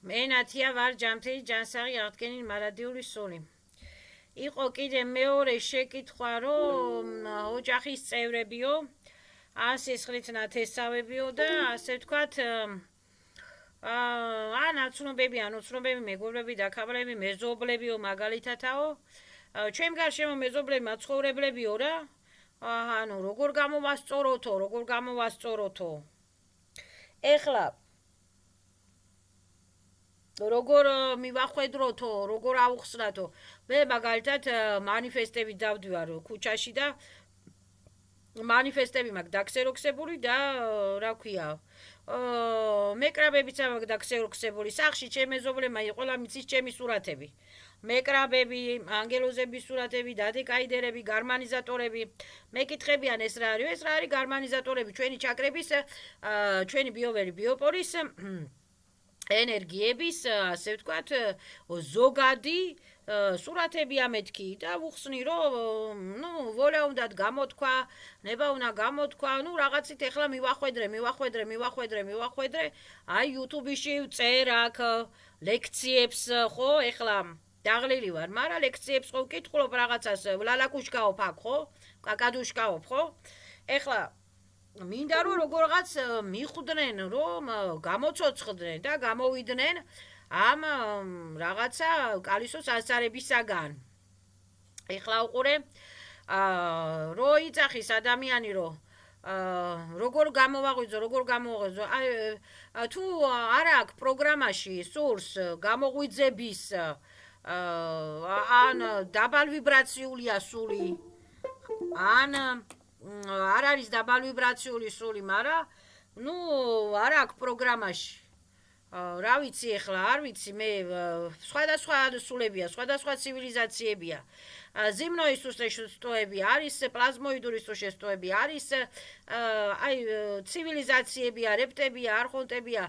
მე ნათია ვარ ჯანმრთელი ჯანსაღი აღდგენილი მარადიული სული. იყო კიდე მეორე შეკითხვა, რომ ოჯახის წევრებიო, სისხლით ნათესავებიო და ასე ვთქვათ, ნაცნობები, უცნობები, მეგობრები, დაქაბრები, მეზობლებიო მაგალითათაო. ჩემ გარშემო მეზობლები მაცხოვრებლებიო რა. როგორ გამოვასწოროთო. ეხლა როგორ მივახვედროთო, როგორ ავუხსნათო. მე მაგალითად მანიფესტები დავდივარ ქუჩაში და მანიფესტები მაქვს დაქსეროქსებული და რა ქვია, მეკრაბებიც მაქვს დაქსეროქსებული. სახში ჩემი მეზობლებმა ყველა მიცის ჩემი სურათები. მეკრაბები, ანგელოზების სურათები, დადეკაიდერები, გარმანიზატორები. მეკითხებიან ეს რა არის? ეს რა არის გარმანიზატორები? ჩვენი ჩაკრების, ჩვენი ბიოვერი ბიოპორის ენერგიების, ასე ვთქვათ, ზოგადი სურათებია მეთქი და ვუხსნი, რომ ვოლა უნდა გამოთქვა, ნება უნდა გამოთქვა, რაღაცით ეხლა მივახვედრე. აი YouTube-ში ვწერ აქ ლექციებს, ხო, ეხლა დაღლილი ვარ, მაგრამ ლექციებს ხო ვკითხულობ რაღაცას, ლალაკუშკაობ აქ, ხო? კაკადუშკაობ, ხო? ეხლა მინდა რომ როგორღაც მიხვდნენ, რომ გამოცოცხლდნენ და გამოვიდნენ ამ რაღაცა კალისოს ასარებისაგან. ეხლა უყურე, რო იწახის ადამიანი, რომ როგორ გამოვაღვიძო, თუ არ აქვს პროგრამაში სურს გამოღვიძების, ან დაბალ ვიბრაციულია სული, ან არ არის დაბალ ვიბრაციული სული, მაგრამ არ აქვს პროგრამაში. რა ვიცი ეხლა, არ ვიცი, მე სხვადასხვა სულებია, სხვადასხვა ცივილიზაციებია. ზიმნოის უსტოები არის, პლაზმოიდური სუშესტოები არის, ცივილიზაციებია, რეპტებია, არხონტებია,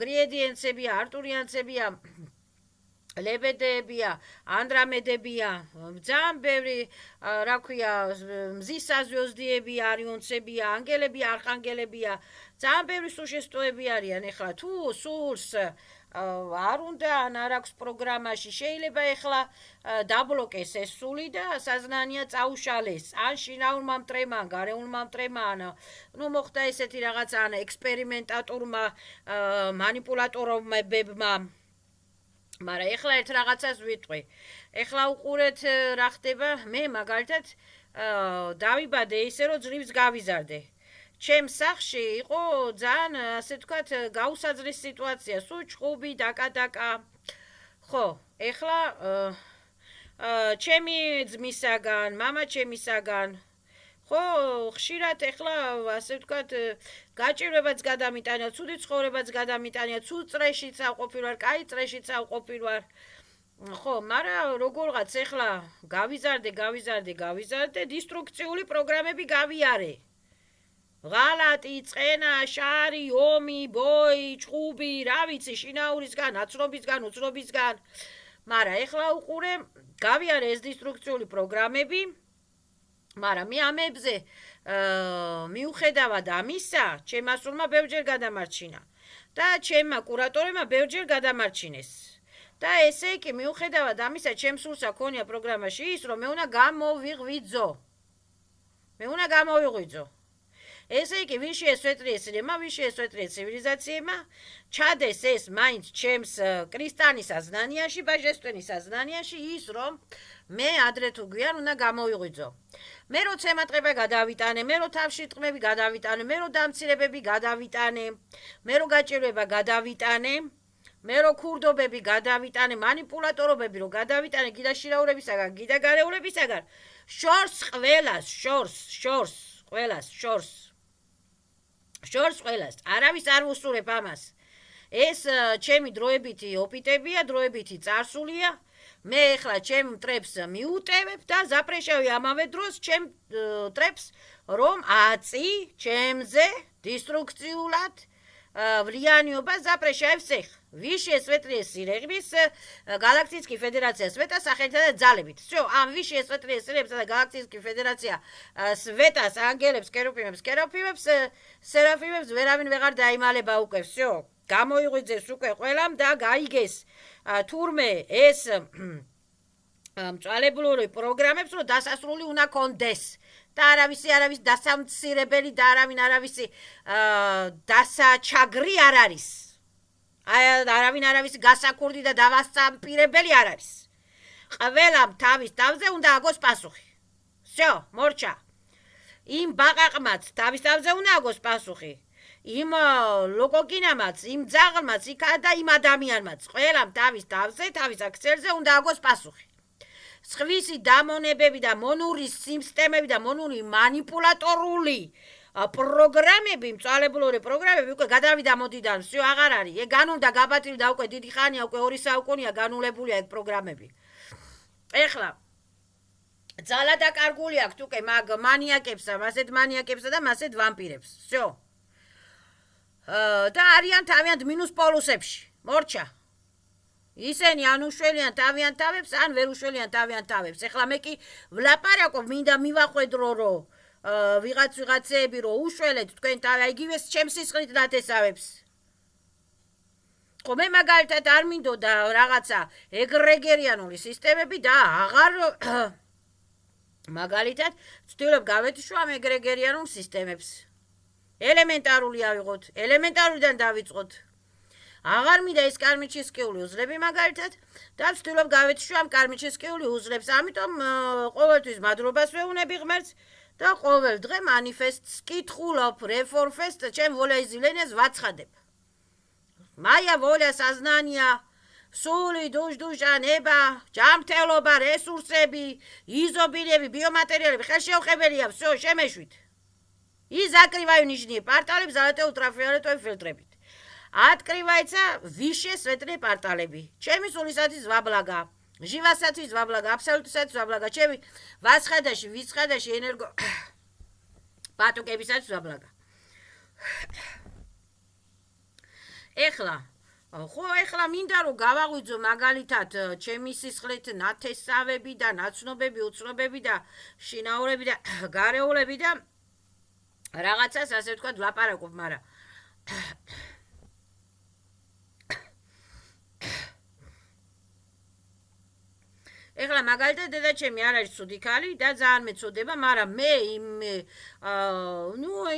გრიედიენცებია, არტურიანცებია, ლებედეებია, ანდრამედებია, ძალიან ბევრი, რა ქვია, მზის საზვიოზდიებია, არიონცებია, ანგელებია, არხანგელებია, ძალიან ბევრი სუშესტოები არიან. ეხლა თუ სურს არ უნდა, ან არ აქვს პროგრამაში, შეიძლება ეხლა დაბლოკეს ეს სული და საზნანია წაუშალეს, ან შინაურმა მტრემან, გარეულმა მტრემან, მოხდა ესეთი რაღაც, ან ექსპერიმენტატორმა, მანიპულატორებმა. მაგრამ ეხლა ერთ რაღაცას ვიტყვი. ეხლა უყურეთ რა ხდება, მე მაგალითად დავიბადე ისე, რომ ძლივს გავიზარდე. ჩემს სახლში იყო ძალიან, ასე ვთქვათ, გაუსაძლის სიტუაცია, სულ ჭყუბი, დაკა. ხო, ეხლა ჩემი ძმისაგან, მამა ჩემისაგან, ხო, ხშირად ეხლა, ასე ვთქვათ, გაჭირვებაც გადამიტანია, ცუდი ცხოვრებაც გადამიტანია, ცუდ წრეშიც ავყოფილ ვარ, კაი წრეშიც ავყოფილ ვარ. ხო, მაგრამ როგორღაც ეხლა გავიზარდე, დისტრუქციული პროგრამები გავიარე. ღალატი, წყენა, შარი, ომი, ბოი, ჭყუბი, რა ვიცი, შინაურისგან, აცნობისგან, უცნობისგან. მაგრამ ეხლა უყურე, გავიარე ეს დისტრუქციული პროგრამები, მაგრამ მე ამებზე მიუხედავად ამისა, ჩემმა სულმა ბევრჯერ გადამარჩინა და ჩემმა კურატორებმა ბევრჯერ გადამარჩინეს. და ესე იგი, მიუხედავად ამისა, ჩემს სულს აქონია პროგრამაში ის, რომ მე უნდა გამოვიღვიძო. ესე იგი, ვინ შეესვეტრი ეს სილემა, ვინ შეესვეტრი ეს ცივილიზაციებმა, ჩადეს ეს მაინც ჩემს კრისტანის აზნანიაში, ბაჟესტვენის აზნანიაში ის, რომ მე ადრე თუ გვიან უნდა გამოვიღვიძო. მე რო ცემატყება გადავიტანე, მე რო თავში ტყმები გადავიტანე, მე რო დამცირებები გადავიტანე, მე რო გაჭირვება გადავიტანე, მე რო ქურდობები გადავიტანე, მანიპულატორობები რო გადავიტანე, გიდა შირაურებისაგან, გიდა გარეულებისაგან, შორს ყველას, არავის არ ვუსურებ ამას. ეს ჩემი დროებითი ოპიტებია, დროებითი წარსულია. მე ეხლა ჩემ მტრებს მიუტევებ და ზაპრეშავი ამავე დროს ჩემ მტრებს, რომ აწი ჩემზე დისტრუქციულად ვლიანიობა ზაპრეშავებს ეხ. ვიში ესვეტრი ეს სირეგმის გალაქტическая федерация სვეტას სახელითა და ძალებით. Всё, ამ ვიში ესვეტრი ეს სირეგმის და გალაქტическая федерация სვეტას ანგელებს, კერუბიმებს, სერაფიმებს ვერავინ ვეღარ დაიმალება უკვე. Всё. გამოიღვიძეს უკვე ყველამ და გაიგეს თურმე ეს მწვალებლური პროგრამებს რომ დასასრული უნდა კონდეს და არავის დასამცირებელი და არავისი დასაჩაგრი არ არის. არავის გასაკურდი და დავასამპირებელი არ არის. ყველამ თავის თავზე უნდა აგოს პასუხი. Всё, მორჩა. იმ ბაყაყმაც თავის თავზე უნდა აგოს პასუხი. იმ ლოკოკინამაც, იმ ძაღლმაც, იქა და იმ ადამიანმაც. ყველამ თავის თავზე, თავის აქციებზე უნდა აგოს პასუხი. სხვისი დამონებები და მონური სისტემები და მონური მანიპულატორული პროგრამები, მწვალებლური პროგრამები უკვე გადავიდა მოდიდან, всё აღარ არის. ეგ განულდა გაბატილდა უკვე დიდი ხანია, უკვე 2 საუკუნეა განულებულია ეგ პროგრამები. ეხლა ძალა დაკარგული აქვს უკვე მაგ მანიაკებსა, მასეთ მანიაკებსა და მასეთ ვამპირებს. всё. და არიან თავიანთ მინუს პოლუსებში. მორჩა. ისენი ან უშველიან თავიანთ თავებს, ან ვერ უშველიან თავიანთ თავებს. ეხლა მე კი ვლაპარაკობ, მინდა მივახვედრო, რომ ვიღაცეები რომ უშველეთ თქვენ თავი, იგივე ჩემს სისხლით დათესავებს. ხო მე მაგალითად არ მინდოდა რაღაცა ეგრეგერიანული სისტემები და აღარ მაგალითად ვცდილობ გავეთიშო ამ ეგრეგერიანულ სისტემებს. ელემენტარული ავიღოთ, ელემენტარუდან დავიწყოთ. აღარ მინდა ეს კარმიჩისკიული უზრები მაგალითად და ვცდილობ გავეთიშო ამ კარმიჩისკიული უზრებს. ამიტომ ყოველთვის მადლობას ვეუბნები ღმერთს და ყოველ დღე მანიფესტს კითხულობ, რეფორმფესტ, ჩემ ვოლაიზილენეს ვაცხადებ. Моя воля, сознание, სული, დუშა, ნება, ჯანმრთელობა, რესურსები, изобилие, биоматериалы, ხელშეუხებელია, всё, შემეშვით. И закрываю нижние порталы золотой ультрафиолетовой фильтрებით. Открывается высшие светлые порталები. ჩემი სულისათვის ვაბლაგა, ჟივასათვის ვაბლაგა, აბსოლუტისათვის ვაბლაგა, ჩემი ვასხადაში, ვისხადაში ენერგო პატუკებისათვის ვაბლაგა. ეხლა მინდა რომ გავაღვიძო მაგალითად ჩემი სისხლით ნათესავები და ნაცნობები, უცნობები და შინაურები და გარეულები და რაღაცას ასე ვთქვათ ვლაპარაკობ, მაგრამ ეხლა მაგალითად დედაჩემი არ არის ცუდი ქალი და ძალიან მეწოდება, მაგრამ მე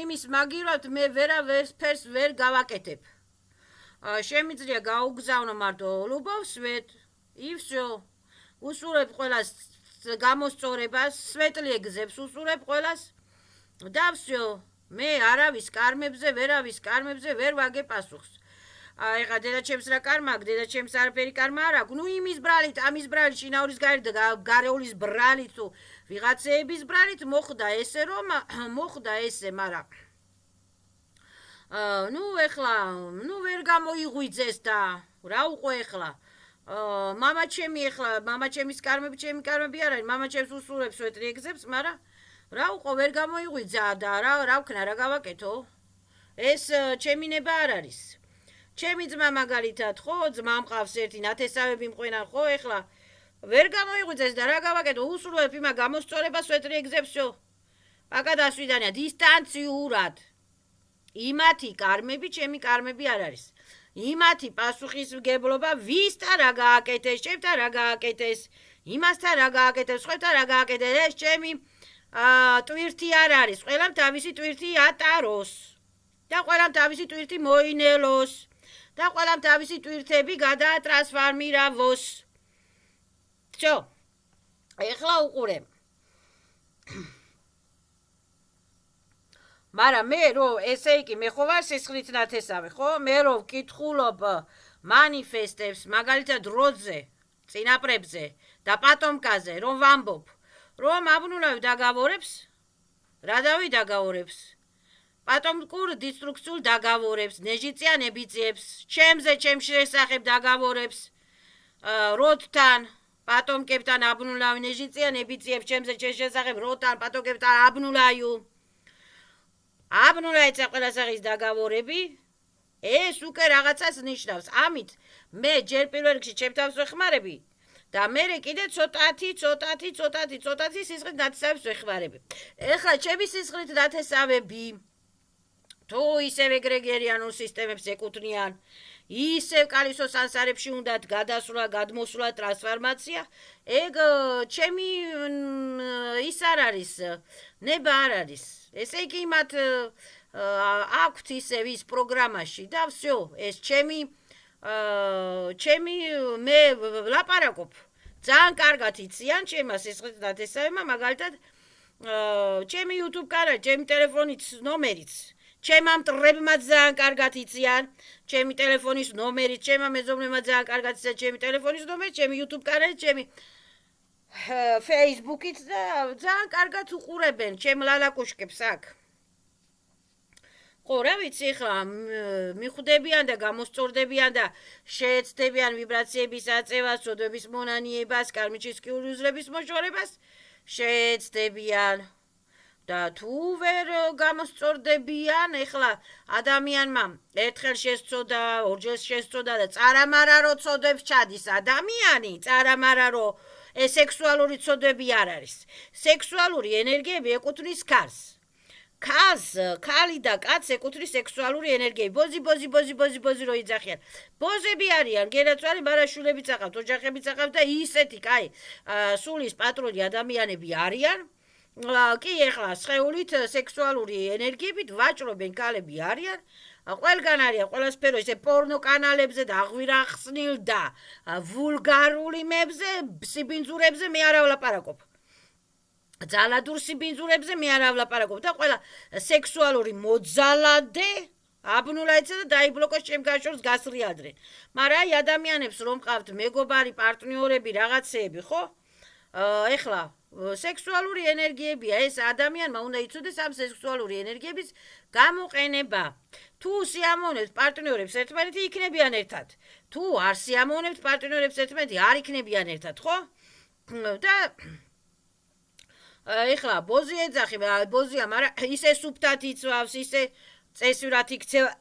იმის მაგივრად მე ვერაფერს ვერ გავაკეთებ. შემიძლია გაუგზავნო მარტო ლუბოვს и всё. უსურებ ყველას გამოსწორებას, სვეტლი ეგზებს უსურებ ყველას და всё. მე ვერავის კარმებზე ვერ ვაგებ პასუხს. ეხლა დედაჩემს რა კარმა აქვს, დედაჩემს არაფერი კარმა არ აქვს. იმის ბრალით, ამის ბრალით, შინაურის გარეთ და გარეულის ბრალით თუ ვიღაცეების ბრალით მოხდა ესე, მაგრამ ეხლა ვერ გამოიღვიძეს და რა უყო ეხლა მამაჩემის კარმები ჩემი კარმები არ არის, მამაჩემს უსურებს სვეტლი ეგზებს, მაგრამ რა უყო ვერ გამოიღვიძა და რა ვქნა, რა გავაკეთო? ეს ჩემი ნება არ არის. ჩემი ძმა მაგალითად, ხო, ძმა მყავს ერთი ნათესავები მყვენან, ხო, ეხლა ვერ გამოიღვიძეს და რა გავაკეთო? უსურვებ იმა გამოსწორებას სვეტლი ეგზებსო. პაკა დასვიდანია დისტანციურად. იმათი კარმები, ჩემი კარმები არ არის. იმათი პასუხისმგებლობა ვისთან რა გააკეთეს, ჩემთან რა გააკეთეს, იმასთან რა გააკეთეს, სხვებთან რა გააკეთეს, ეს ჩემი ტვირთი არ არის. ყველამ თავისი ტვირთი ატაროს და ყველამ თავისი ტვირთი მოინელოს და ყველამ თავისი ტვირთები გადაატრანსფორმიროს. всё. ეხლა უყურე. მაგრამ მე რომ ესე იგი მე ხო ვარ სისხლით ნათესავი, ხო? მე რომ ვკითხულობ მანიფესტებს, მაგალითად როძზე, წინაპრებზე და პატომკაზე, რომ ვამბობ, რომ აბნულავი დაგავორებს, რადავი დაგავორებს, პატომკურ დისტრუქციულ დაგავორებს, ნეჟიწიან ებიწიებს, ჩემზე, ჩემს შესახებ დაგავორებს, როდთან, პატომკებთან აბნულავი ნეჟიწიან ებიწიებს, ჩემზე, ჩემს შესახებ, როდთან, პატომკებთან აბნულაიუ. აბნულაიცა ყველა სახის დაგავორები, ეს უკვე რაღაცას ნიშნავს. ამით მე ჯერ პირველ რიგში ჩემ თავს ვეხმარები და მე კიდე ცოტათი სისხლით ნათესავებს ვეხმარები. ეხლა ჩემი სისხლით ნათესავები თუ ისევ ეგრეგერიანულ სისტემებს ეკუთვნიან, ისევ კალისოს ანსარებში უნდათ გადასვლა, გადმოსვლა, ტრანსფორმაცია, ეგ ჩემი ის არ არის, ნება არ არის. ესე იგი მათ აქვთ ისევ ის პროგრამაში და всё, ეს ჩემი მე ვლაპარაკობ. ძალიან კარგად იციან ჩემმა სისხლისნათესავებმა, მაგალითად ჩემი YouTube კანალი, ჩემი ტელეფონის ნომერიც, ჩემმა მტრებმა ძალიან კარგად იციან, ჩემი ტელეფონის ნომერიც, ჩემმა მეზობლებმა ძალიან კარგად იციან ჩემი ტელეფონის ნომერი, ჩემი YouTube კანალი, ჩემი Facebook-ით და ძალიან კარგად უყურებენ ჩემ ლალაკუშკებს აქ. ხო, რა ვიცი, ხა მიხვდებიან და გამოსწორდებიან და შეეცდებიან ვიბრაციების აწევას, წოდების მონანიებას, კარმიჩისკიური უზრების მოშორებას, შეეცდებიან. და თუ ვერ გამოსწორდებიან, ეხლა ადამიანმა ერთხელ შესწოდა, ორჯერ შესწოდა და წარამარა რო წოდებს ჩადის ადამიანი, წარამარა რო სექსუალური წოდები არ არის. სექსუალური ენერგიები ეკუთვნის ქალს. ქალი და კაცს ეკუთვნის სექსუალური ენერგიები. ბოზი რო იძახიან. ბოზები არიან, გენაცვალე, მაგრამ შვილებიც აყავთ, ოჯახებიც აყავთ და ისეთი, კაი, სულის პატრონი ადამიანები არიან. კი, ეხლა სხეულით სექსუალური ენერგიებით ვაჭრობენ ქალები არიან. ყველგან არიან, ყველასფერო ესე პორნო კანალებზე და აღვირახსნილ და ვულგარული მებზე, სიბინძურებზე მე არ ვლაპარაკობ. ძალადურ სიბინძურებზე მე არ ვლაპარაკობ და ყველა სექსუალური მოძალადე აბნულაიცა და დაიბლოკოს ჩემ გაშორს გასრიალდნენ. მაგრამ აი ადამიანებს რომ ყავთ მეგობარი, პარტნიორები, რაღაცეები, ხო? ეხლა სექსუალური ენერგიებია, ეს ადამიანმა უნდა იცოდეს ამ სექსუალური ენერგიების გამოყენება. თუ სიამოვნებთ პარტნიორებს ერთმანეთი, იქნებიან ერთად. თუ არ სიამოვნებთ პარტნიორებს ერთმანეთი, არ იქნებიან ერთად, ხო? და ეხლა ბოზი ეძახი, ბოზია, მაგრამ ისე სუფთად იცვავს, ისე წესურად იქცევა.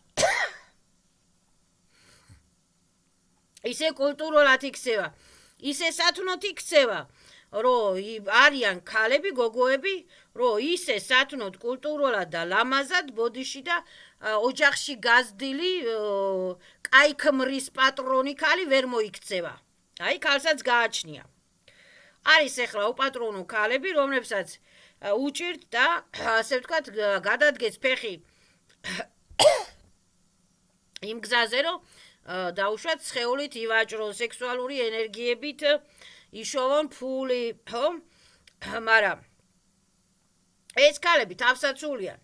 ისე კულტურულად იქცევა, ისე სათნოთ იქცევა. რო არიან ქალები, გოგოები, რო ისე სათნოდ, კულტურულად და ლამაზად ბოდიში და ოჯახში გაზრდილი კაი ქმრის პატრონი ქალი ვერ მოიქცევა. აი, ქალსაც გააჩნია. არის ეხლა უპატრონო ქალები, რომლებსაც უჭირთ და ასე ვთქვათ, გადადგეს ფეხი იმ გზაზე, რომ დაუშვათ სხეულით ივაჭრონ, სექსუალური ენერგიებით იშოვონ ფული, ხო? მაგრამ ეს ქალები თავსაცულიან,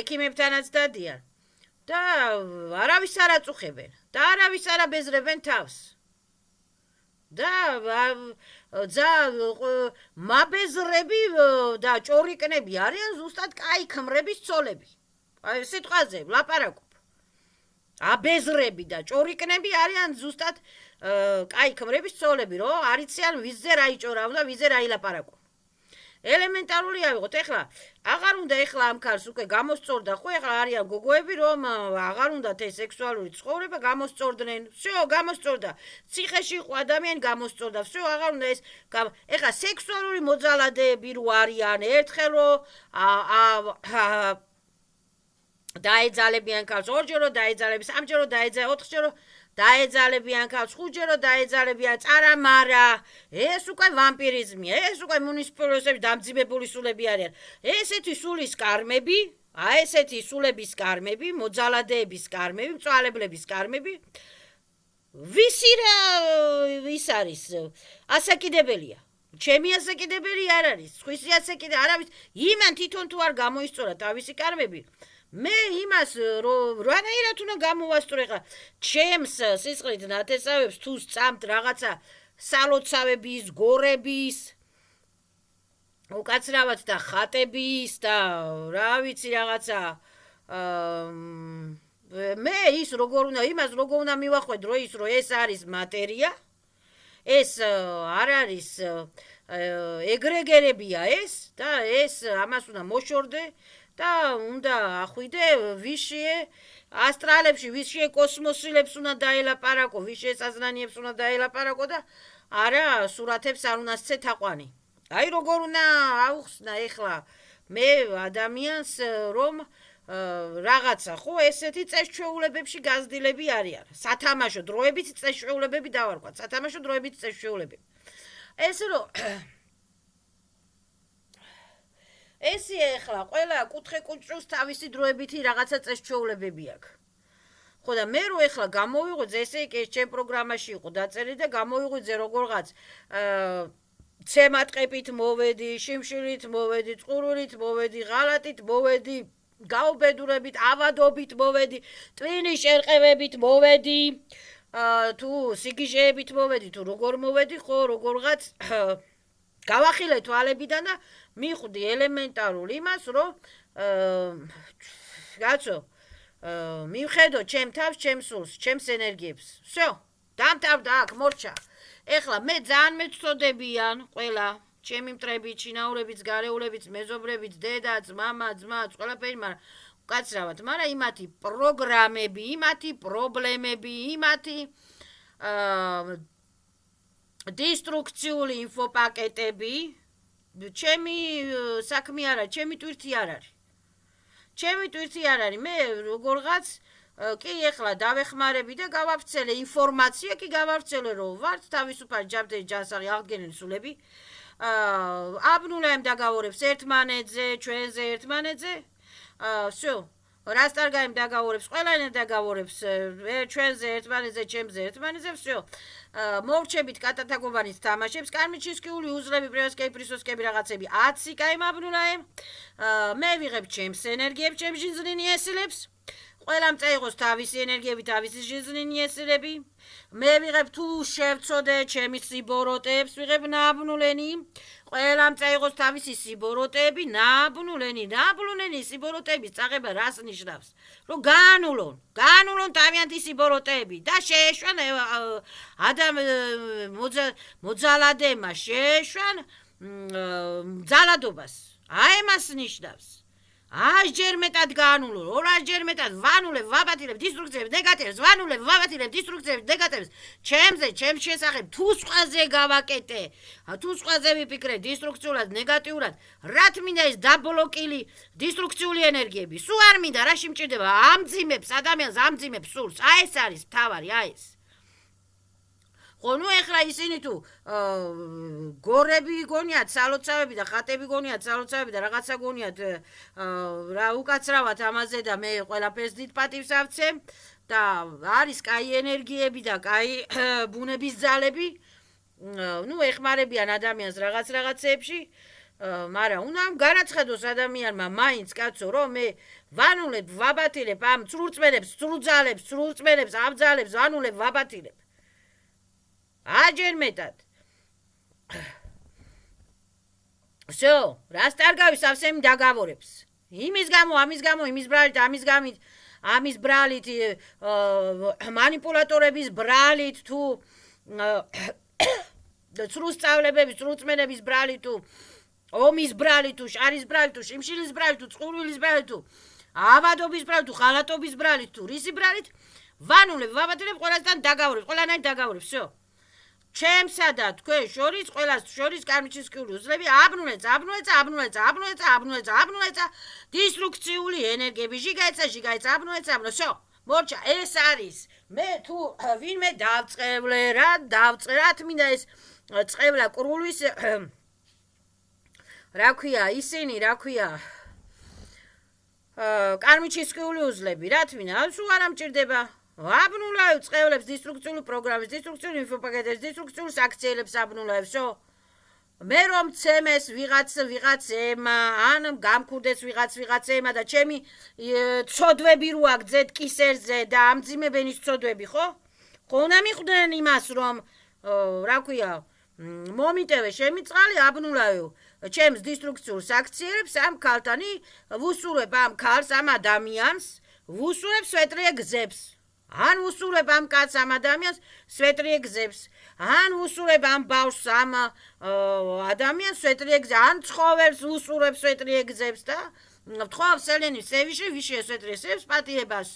ექიმებთანაც დადიან და არავის არ აწუხებენ და არავის არ აბეზრებენ თავს. და მაბეზრები და ჭორიკნები არიან ზუსტად კაი ქმრების ცოლები. აი სიტყვაზე ვლაპარაკობ. აბეზრები და ჭორიკნები არიან ზუსტად კაი ქმრების ცოლები, რო არიციან ვიზზე რა იჭორავ და ვიზზე რა ილაპარაკო. ელემენტარული ავიღოთ, ეხლა აღარ უნდა ეხლა ამ ქალს უკვე გამოსწორდა, ხო, ეხლა არიან გოგოები, რომ აღარ უნდათ ეს სექსუალური ცხოვრება, გამოსწორდნენ. всё, გამოსწორდა. ციხეში იყო ადამიანი, გამოსწორდა. всё, აღარ უნდა ეს ეხლა სექსუალური მოძალადეები რო არიან, ერთხელ რო დაეძალებიან ქალს, ორჯერო დაეძალები, სამჯერო დაეძალები, ოთხჯერო დაეძალებიან ქალს, ხუთჯერო დაეძალებიან, წარამარა. ეს უკვე ვამპირიზმია, ეს უკვე მუნიციპალიტეტების დამძიმებული სულები არიან. ესეთი სულის კარმები, ესეთი სულების კარმები, მოძალადეების კარმები, მწვალებლების კარმები, ვისი რა ის არის, ასაკიდებელია. ჩემი ასაკიდებელი არ არის, სხვისი ასაკიდებელი არავის, იმან თვითონ თუ არ გამოისწორა თავისი კარმები, მე იმას რანაირად უნდა გამოვასწორო ხა ჩემს სისხლით ნათესავებს თუ სწამთ რაღაცა სალოცავების, გორების, უკაცრავად და ხატების და რა ვიცი რაღაცა მე ის როგორ უნდა იმას როგორ უნდა მივახვედრო ის რომ ეს არის მატერია, ეს არ არის ეგრეგერებია ეს და ეს ამას უნდა მოშორდე და უნდა ახვიდე ვიშიე ასტრალებში, ვიშიე კოსმოსილებს უნდა დაელაპარაკო, ვიშიე საზნანიებს უნდა დაელაპარაკო და არა სურათებს არ უნდა სცე თაყვანი. აი როგორ უნდა აუხსნა ეხლა მე ადამიანს რომ რაღაცა ხო ესეთი წესჩვეულებებში გაზრდილები არიან. სათამაშო დროებით წესჩვეულებები დავარქვათ. სათამაშო დროებით წესჩვეულებები. ესე რომ ესე ახლა ყველა კუთხე-კუჭროს თავისი დროებითი რაღაცა წესჩვეულებები აქვს. ხო და მე რო ახლა გამოვიღვიძე ესე იგი ეს ჩემ პროგრამაში იყო დაწერილი და გამოვიღვიძე როგორღაც ცემატყებით მოვედი, შიმშილით მოვედი, წყურვილით მოვედი, ღალატით მოვედი, გაუბედურებით, ავადობით მოვედი, ტვინის შერყევებით მოვედი, თუ სიგიჟეებით მოვედი, თუ როგორ მოვედი, ხო როგორღაც გავახილე თვალებიდან და მიხვდი ელემენტარულ იმას, რომ კაცო მივხედო ჩემ თავს, ჩემ სულს, ჩემს ენერგიებს. всё, დამთავრდა აქ მორჩა. ეხლა მე ძალიან მეწოდებიან ყველა ჩემი მტრებით, შინაურებით, გარეულებიც, მეზობრებით, დედაც, მამა, ძმაც, ყველაფერი, მაგრამ უკაცრავად, მაგრამ იმათი პროგრამები, იმათი პრობლემები, იმათი დისტრუქციული ინფოპაკეტები, ჩემი საქმე არ არის, ჩემი ტვირთი არ არის. ჩემი ტვირთი არ არის, მე როგორღაც კი ეხლა დავეხმარები და გავავრცელე ინფორმაცია, კი გავავრცელე რომ ვართ თავისუფალი ჯანმრთელი ჯანსაღი აღდგენილი სულები. აბნულაემ დაგავორებს ერთმანეთზე, ჩვენზე ერთმანეთზე. всё, რასტარგაემ დაგავორებს, ყველანაირ დაგავორებს ჩვენზე ერთმანეთზე, ჩემზე ერთმანეთზე, всё. მოვრჩებით კატათაგობანის თამაშებს, კარმიჩისკიული უძლები, პრევასკები, პრისოსკები რაღაცები 10 კაი აბნულაემ. მე ვიღებ ჩემს ენერგიებს, ჩემს ჟიზნინიესილებს. ყველამ წაიღოს თავისი ენერგიები, თავისი ჟიზნინიესილები. მე ვიღებ თუ შევწოდე ჩემი სიბოროტეებს, ვიღებ ნაბნულენი. ყველამ წაიღოს თავისი სიბოროტეები, ნაბნულენი სიბოროტეების წაღება რას ნიშნავს? რომ განულონ თავიანთი სიბოროტეები და შეეშვან მოძალადემა შეეშვან ძალადობას. აი მას ნიშნავს. 100 ჯერ მეტად განულო, 200 ჯერ მეტად ვანულებ, ვაბატილებ დისტრუქციებს, ნეგატივებს, ვანულებ, ვაბატილებ დისტრუქციებს, ნეგატივებს, ჩემს შესახებ თუ სხვაზე გავაკეტე, თუ სხვაზე ვიფიქრე დისტრუქციულად, ნეგატიურად, რაც მინდა ეს დაბლოკილი დისტრუქციული ენერგიები, სულ არ მინდა, რაში მჭირდება, ამძიმებს ადამიანს, ამძიმებს სულს, აი ეს არის მთავარი, აი ეს. ხო, ნუ ეხლა ისინი თუ გორები გონიათ, სალოცავები და ხატები გონიათ, სალოცავები და რაღაცა გონიათ, რა უკაცრავად ამაზე და მე ყველაფერს დიდ პატივს ავცემ და არის კაი ენერგიები და კაი ბუნების ძალები, ნუ ეხმარებიან ადამიანს რაღაცეებში, მაგრამ უნდა განაცხადოს ადამიანმა მაინც კაცო, რომ მე ვანულებ, ვაბატილებ ამ ცრურწმენებს, ცრურწმენებს, აბძალებს, ვანულებ, ვაბატილებ. აჯერ მეტად. всё, რასტარგავის ავსემი დაგავორებს. იმის გამო, ამის გამო, იმის ბრალით, ამის ბრალით, მანიპულატორების ბრალით თუ ცრუსწავლებების, ცრუწმენების ბრალით თუ ომის ბრალით თუ შარის ბრალით თუ შიმშილის ბრალით თუ წყურვილის ბრალით თუ ავადობის ბრალით თუ ხალატობის ბრალით თუ რისი ბრალით ვანულებ, ვაბატილებ ყველასთან დაგავორებს, ყველანაირ დაგავორებს, всё. ჩემსა და თქვენ შორის, ყველას შორის კარმიჩისკიული უძლები აბნულეცა, დისტრუქციული ენერგიები, ჟიგაეცა, всё. მორჩა, ეს არის. მე თუ ვინმე დავწყევლე, რა მინდა ეს წყევლა კრულის, რა ქვია, ისინი, რა ქვია, კარმიჩისკიული უძლები, რა მინდა, სულ არ ამჭირდება. აბნულავ წყევლებს დისტრუქციული პროგრამის, დისტრუქციული ინფოპაკეტებს, დისტრუქციულ აქციელებს აბნულავ, всё. მე რომ ცემეს ვიღაცემა, ან გამქურდეს ვიღაცემა და ჩემი ცოდვები რო აგძეთ კისერზე და ამძიმებენ ის ცოდვები, ხო? ხო უნდა მიხვდნენ იმას, რომ რა ქვია, მომიტევე შემიწყალი აბნულავ ჩემს დისტრუქციულ აქციელებს ამ ქალთან, ვუსურებ ამ ქალს, ამ ადამიანს, ვუსურებ სვეტრიე გზებს. ან ვუსურებ ამ კაცს, ამ ადამიანს სვეტრიე გზებს. ან ვუსურებ ამ ბავშვს, ამ ადამიანს სვეტრიე გზებს. ან ცხოველს ვუსურებ სვეტრიე გზებს და ვთხოვ სელენი სევიში ვიშე სვეტრიე გზებს პატიებას.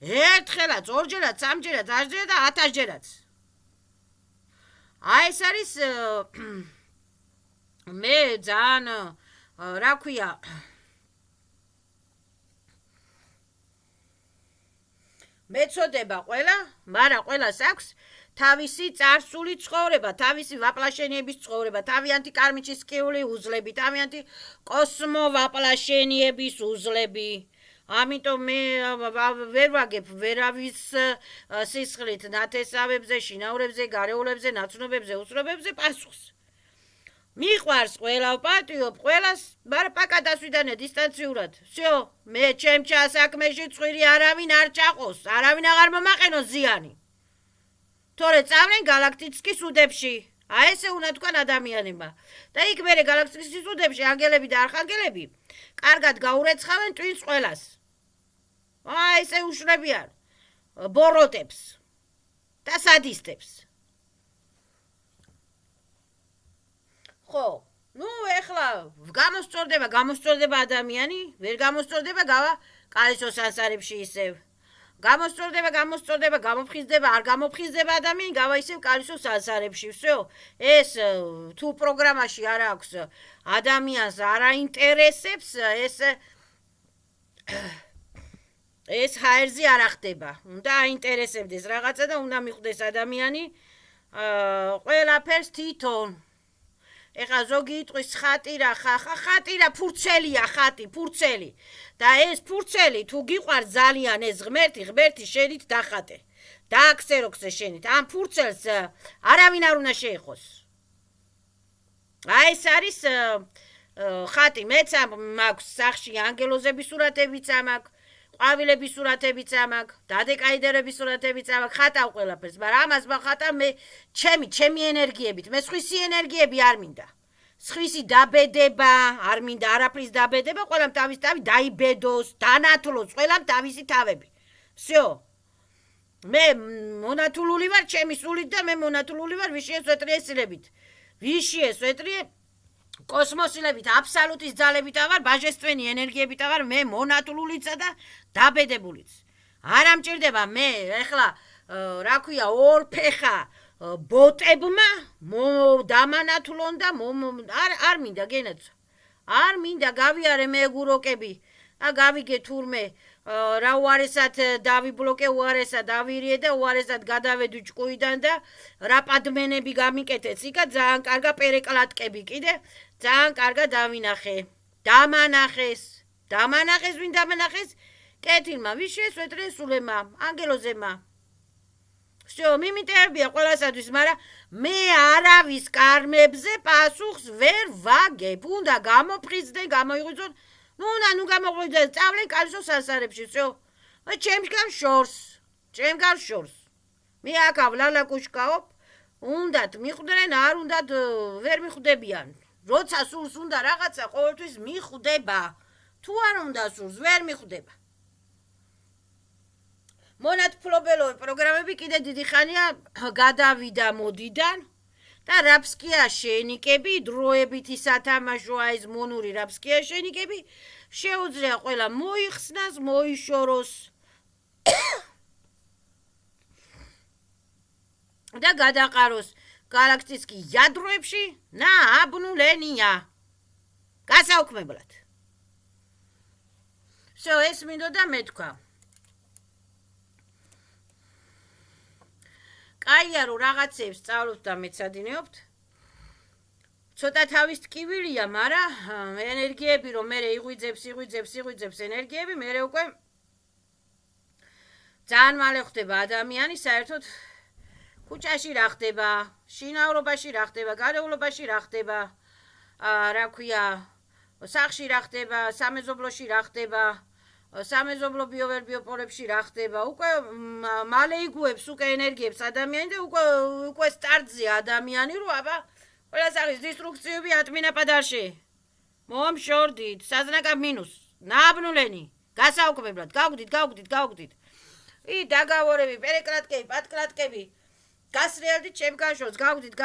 ერთხელაც, ორჯერაც, სამჯერაც, 1000ჯერაც და 1000ჯერაც. აი ეს არის მე ძალიან რა ქვია მეწოდება ყველა, მაგრამ ყველას აქვს თავისი წარსული ცხოვრება, თავისი ვაპლაშენიების ცხოვრება, თავიანთი კარმიჩის სკიული უძლები, თავიანთი კოსმოვაპლაშენიების უძლები. ამიტომ მე ვერ ვაგებ ვერავის სისხლით ნათესავებზე, შინაურებზე, გარეულებზე, ნაცნობებზე, უცნობებზე პასუხს. მიყვარს ყველა ვპატიობ, ყველას, მაგრამ პაკად ასვიდანე დისტანციურად. всё, მე ჩემ საქმეში წვირი არავინ არ ჩაყოს, არავინ აღარ მომაყენოს ზიანი. თორე წავლენ გალაქტიკის უდებში. აი ესე უნდა თქვან ადამიანებმა. და იქ მერე გალაქტიკის უდებში ანგელები და არხანგელები კარგად გაურეცხავენ ტვინს ყველას. აი ესე უშლებიან ბოროტებს და სადისტებს. ხო, ნუ ეხლა გამოსწორდება ადამიანი, ვერ გამოსწორდება გავა კალისო სანსარებში ისევ. გამოსწორდება, გამოფხიზდება, არ გამოფხიზდება ადამიანი, გავა ისევ კალისო სანსარებში. всё, ეს თუ პროგრამაში არ აქვს ადამიანს არ აინტერესებს, ეს ჰაერზე არ ახდება. უნდა აინტერესებდეს რაღაცა და უნდა მიხვდეს ადამიანი ყველაფერს თვითონ. ეხლა ზოგი იტყვის ხატი რა, ხატი ფურცელია, ფურცელი. და ეს ფურცელი თუ გიყვარს ძალიან ეს ღმერთი შენით დახატე. დააქსეროქსე შენით. ამ ფურცელს არავინ არ უნდა შეეხოს. აი ეს არის ხატი, მეც მაქვს სახში ანგელოზების სურათებიც ამაქვს, ყვავილების სურათებიც ამაქვს, დადეკაიდერების სურათებიც ამაქვს, ხატავ ყველაფერს, მაგრამ ამას ვახატავ მე ჩემი ენერგიებით, მე სხვისი ენერგიები არ მინდა. სხვისი დაბედება, არ მინდა არაფრის დაბედება, ყველამ თავის თავი დაიბედოს, დანათლოს, ყველამ თავისი თავები. всё. მე მონათლული ვარ ჩემი სულით და მე მონათლული ვარ ვიშიეს ვეტრიესილებით. ვიშიეს ვეტრიე კოსმოსილებით, აბსოლუტის ძალებით ვარ, ბაჟესტვენი ენერგიებით ვარ, მე მონათლულიცა და დაბედებულიც. არ ამჭირდება მე ეხლა რა ქვია ორფეხა ბოტებმა დამანათლონ და არ მინდა გენაცვა. არ მინდა გავიარე მე გუროკები. გავიგე თურმე რა უარესად დავიბლოკე, უარესად დავირიე და უარესად გადავედი ჭკუიდან და რა პადმენები გამიკეთეთ. იქა ძალიან კარგა პერეკლატკები კიდე ძალიან კარგა დავინახე. დამანახეს ვინ დამანახეს? კეთილმა, ვიშეს ვეტრესულებმა, ანგელოზებმა. всё, მიმიტებია ყველასათვის, მაგრამ მე არავის კარმებზე პასუხს ვერ ვაგებ. უნდა გამოფხიზდნენ, გამოიღვიძონ. ნუ გამოიღვიძონ, წავლენ კალისო სანსარებში, всё. ჩემს შორს. მე აქ ვლალაკუშკაობ, უნდათ მიხვდნენ, არ უნდათ ვერ მიხვდებიან. როცა სულს უნდა რაღაცა ყოველთვის მიხვდება. თუ არ უნდა სულს, ვერ მიხვდება. მონათფლობელო პროგრამები კიდე დიდი ხანია გადავიდა მოდიდან და რაფსკია შენიკები, დროებითი სათამაშოა ეს მონური რაფსკია შენიკები, შეუძლია ყველა მოიხსნას, მოიშოროს და გადაყაროს გალაქტიკი იადროებში ნაბნულენია. გასაუქმებლად. всё, ეს მინდოდა მეთქვა. კაია რომ რაღაცებს სწავლობთ და მეცადინეობთ. ცოტა თავის ტკივილია, მაგრამ ენერგიები რომ მე იღვიძებს ენერგიები, მე უკვე ძალიან მალე ხდება ადამიანი საერთოდ ქუჩაში რა ხდება, შინაურობაში რა ხდება, გარეულობაში რა ხდება, რა ქვია, სახში რა ხდება, სამეზობლოში რა ხდება, სამეზობლო ბიოპოლებში რა ხდება, უკვე მალე იგუებს უკვე ენერგიებს ადამიანი და უკვე სტარტზე ადამიანი რო აბა ყველას არის დისტრუქციები ატმინაპადარში. მომშორდით, საზნაკა მინუს, ნაბნულენი, გასაუქმებლად, გავგდით. დაგավորები, პერეკლატკები, პატკლატკები, გასრიალდით ჩემკაშოს, გავგდით,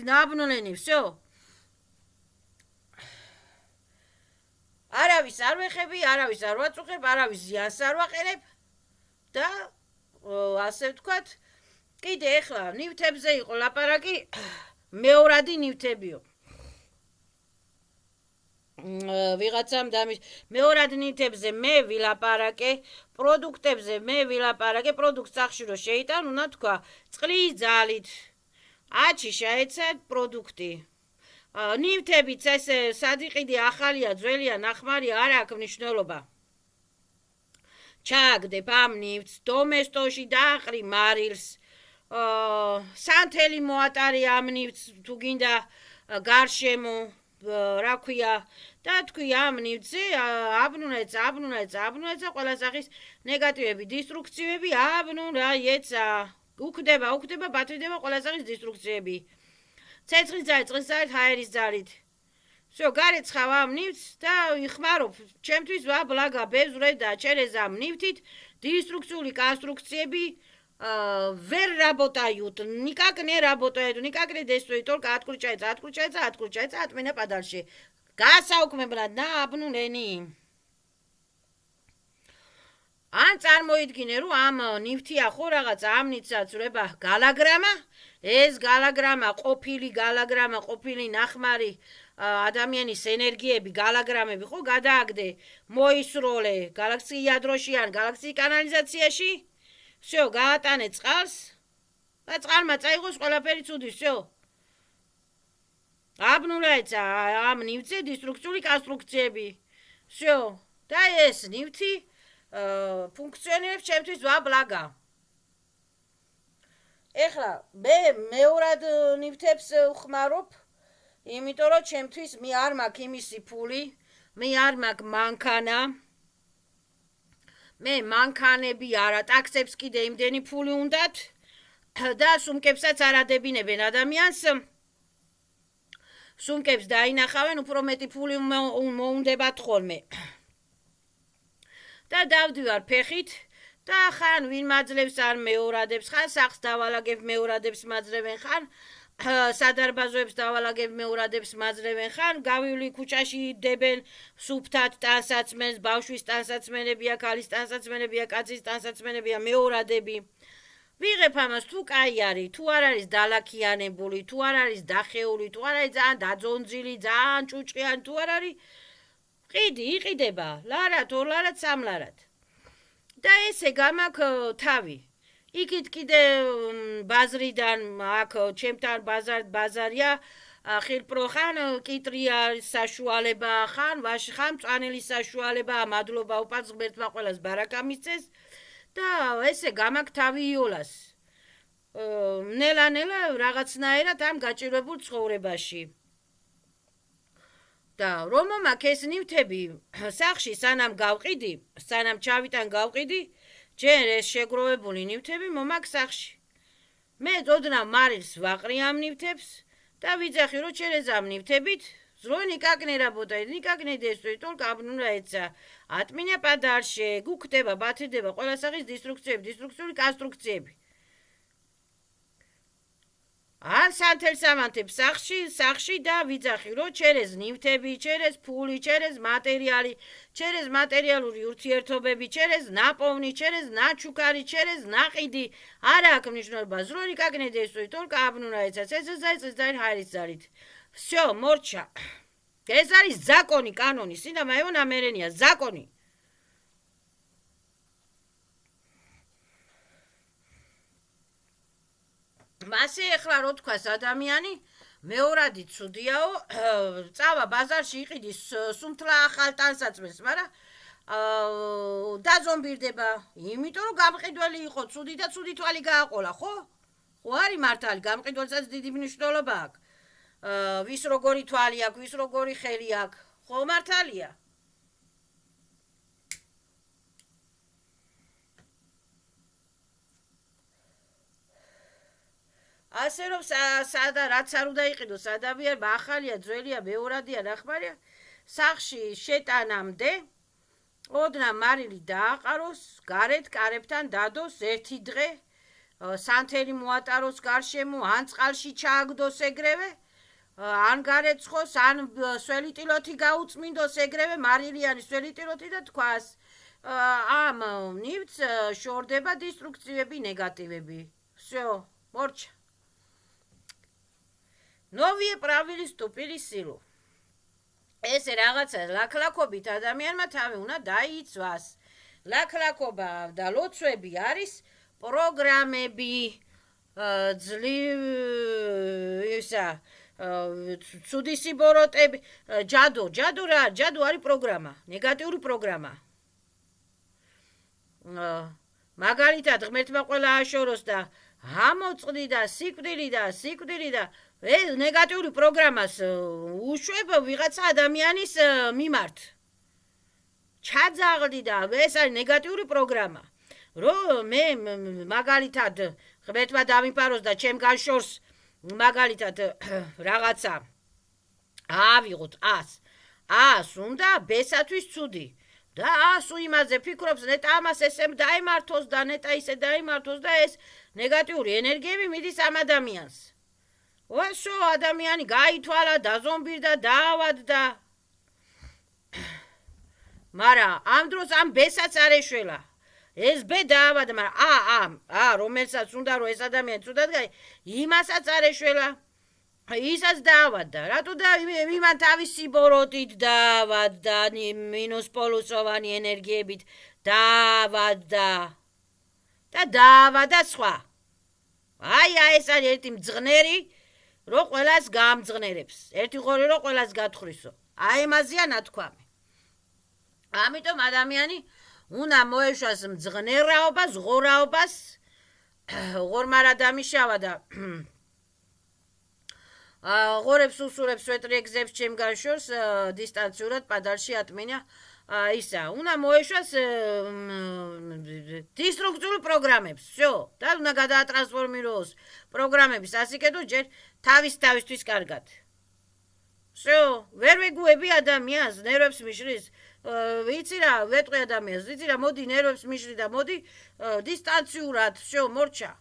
ნაბნულენი, всё. არავის არ ვეხები, არავის არ ვაწუხებ, არავის ზიანს არ ვაყენებ და ასე ვთქვათ, კიდე ეხლა ნივთებზე იყო ლაპარაკი, მეორადი ნივთებიო. ვიღაცამ დამის მეორად ნივთებზე მე ვილაპარაკე, პროდუქტებზე მე ვილაპარაკე, პროდუქტს სახში რო შეიტან, უნდა თქვა წყლის ძალით ათში შეეცა პროდუქტი. ნივთებიც ეს სადიყიდი ახალია, ძველია, ნახმარია, არ აქვს მნიშვნელობა. ჩააგდებ ამ ნივთს, დომესტოში დააყრი მარილს, სანთელი მოატარე ამ ნივთს, თუ გინდა გარშემო, რა ქვია, და თქვი ამ ნივთზე აბრუნაეცა, ყველა სახის ნეგატივები, დისტრუქციები, აბრუნაეცა. უქდება, ბათვიდება ყველა სახის დისტრუქციები. ცეცხლის ძალით, წყლის ძალით, ჰაერის ძალით. Всё, გარეცხავ ამ ნივთს და იხმარობ. ჩემთვის ბლაგა ბეზრე და ჩერეზ ამ ნივთით деструкцიული конструкциები ვერ работают. Никак не работают, никак не действуют, только отключается отмена подальше. გასაუქმებლად ნაბნულენი. ან წარმოიდგინე, რომ ამ ნივთია ხო რაღაც ამ ნივთსაც რება გალაგრამა, ეს გალაგრამა, ყოფილი ნახმარი ადამიანის ენერგიები, გალაგრამები ხო გადააგდე, მოისროლე გალაქსიის იადროში ან გალაქსიის კანალიზაციაში. Всё, გაატანე წყალს და წყალმა წაიღოს ყველაფერი ცუდი, всё. აბნულაეცა ამ ნივთზე დისტრუქციული კონსტრუქციები. всё. და ეს ნივთი ფუნქციონირებს ჩემთვის ბლაგა. ეხლა მე მეორად ნივთებს ვხმარობ, იმიტომ რომ ჩემთვის მე არ მაქვს იმისი ფული, მე არ მაქვს მანქანა. მე მანქანები არა, ტაქსებს კიდე იმდენი ფული უნდათ და სუმკებსაც არ ადებინებენ ადამიანს. სუმკებს დაინახავენ, უფრო მეტი ფული მოუნდებათ ხოლმე. და დავდივარ ფეხით და ხან ვინ მაძლევს არ მეორადებს, ხან სახს დავალაგებ მეორადებს მაძლევენ, ხან სადარბაზოებს დავალაგებ მეორადებს მაძლევენ, ხან გავივლი ქუჩაში დებენ სუფთად ტანსაცმენს, ბავშვის ტანსაცმენებია, ქალის ტანსაცმენებია, კაცის ტანსაცმენებია, მეორადები. ვიღებ ამას თუ კაი არის, თუ არ არის დალაქიანებული, თუ არ არის დახეული, თუ არ არის ძალიან დაძონძილი, ძალიან ჭუჭყიანი, თუ არ არის იყიდება, ლარად, ორ ლარად, სამ ლარად. და ესე გამაქვს თავი. იქით კიდე ბაზრიდან აქ ჩემთან ბაზარია, ხილპრო ხან კიტრია საშუალება, ხან მწვანელი საშუალება, მადლობა უპარს ღმერთმა ყველას ბარაკა მისცეს და ესე გამაქვს თავი იოლას. ნელა რაღაცნაირად ამ გაჭირვებულ ცხოვრებაში. და რომ მაქვს ეს ნივთები სახში სანამ გავყიდი, სანამ ჩავიტან გავყიდი, ჯერ ეს შეგროვებული ნივთები მომაქვს სახში. მე ოდნავ მარილს ვაყრი ამ ნივთებს და ვიძახი რომ ჩერეზ ამ ნივთებით зро никак не работает, никак не действует, только обнуляется. От меня подальше, გუქდება, ბათდება, ყველა სახის დისტრუქციული კონსტრუქციები. ან სანთელს ამანთებს სახში და ვიძახი რომ ჩერეზ ნივთები, ჩერეზ ფული, ჩერეზ მატერიალი, ჩერეზ მატერიალური ურთიერთობები, ჩერეზ ნაპოვნი, ჩერეზ ნაჩუქარი, ჩერეზ ნაყიდი, არა აქვს მნიშვნელობა, зро никак не действует, только обнуляется. ეს ჰაერის ძალით. Всё, მორჩა. ეს არის ზაკონი, კანონი, სინა მაეო ნამერენია, ზაკონი. მასე ეხლა რო თქვას ადამიანი, მეორადი ცუდიაო, წავა ბაზარში იყიდის სუმთლა ახალ ტანსაცმელს, მაგრამ დაზომბირდება, იმიტომ რომ გამყიდველი იყო, ცუდი და ცუდი თვალი გააყოლა, ხო? ხო არის მართალი, გამყიდველსაც დიდი მნიშვნელობა აქვს. ვის როგორი თვალი აქვს, ვის როგორი ხელი აქვს, ხო მართალია. ასე რომ სადა რაც არ უნდა იყიდოს ადამიანმა, ახალია, ძველია, მეორადია, ნახმარია, სახში შეტანამდე ოდნა მარილი დააყაროს, გარეთ კარებთან დადოს ერთი დღე, სანთელი მოატაროს გარშემო, ან წყალში ჩააგდოს ეგრევე, ან გარეცხოს, ან სველიტილოთი გაუწმინდოს ეგრევე, მარილიანი სველიტილოთი და თქვას, ამ ნივთს შორდება დისტრუქციები, ნეგატივები. Всё, მორჩა. Новые правила вступили в силу. ესე რაღაცა ლაქლაქობით ადამიანმა თავი უნდა დაიცვას. ლაქლაქობა და ლოცვები არის პროგრამები, ცუდი სიბოროტები, ჯადო რა, ჯადო არის პროგრამა, ნეგატიური პროგრამა. მაგალითად ღმერთმა ყველა აშოროს და ამოწყდი და სიკვდილი და ეს ნეგატიური პროგრამას უშვებ ვიღაცა ადამიანის მიმართ. ჩაძაღლდი და ეს არის ნეგატიური პროგრამა. რომ მე მაგალითად ღმერთმა დამიფაროს და ჩემგან შორს მაგალითად რაღაცა ავიღოთ 100 უნდა ბესათვის ცუდი. და ასუ იმაზე ფიქრობს, ნეტა ამას ესე დაემართოს და ნეტა ისე დაემართოს და ეს ნეგატიური ენერგიები მიდის ამ ადამიანს. ოსო ადამიანი გაითვალა, დაზომბირდა, დაავადდა. მაგრამ ამ დროს ამ ბესაც არ ეშველა. ეს ბე დაავადდა, მაგრამ რომელსაც უნდა რომ ეს ადამიანი ცუდად გაი, იმასაც არ ეშველა. ისაც დაავადდა. რატო და იმან თავის სიბოროტით დაავადდა, მინუს პოლუსოვანი ენერგიებით დაავადდა. და დაავადდა სხვა. აი ეს არის ერთი მძღნერი, რომ ყველას გამძღნერებს. ერთი ხორი რომ ყველას გათხრისო. აი ამაზეა ნათქვამი. ამიტომ ადამიანი უნდა მოეშვას მძღნერაობას, ღორაობას, ღორმარ ადამიანშავა და ღორებს უსურებს სვეტრიეგზებს ჩემგან შორს დისტანციურად პადალში ატმინა ისა. უნდა მოეშვას დისტრუქციულ პროგრამებს. всё. და უნდა გადაატრანსფორმიროს პროგრამების ასიკეთო ჯერ თავისთვის კარგად. всё. ვერ ვეგუები ადამიანს, ნერვებს მიშრის. ვიცი რა, ვეტყვი ადამიანს, ვიცი რა, მოდი ნერვებს მიშრი და მოდი დისტანციურად, всё, მორჩა.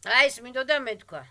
აი ეს მინდოდა მეთქვა.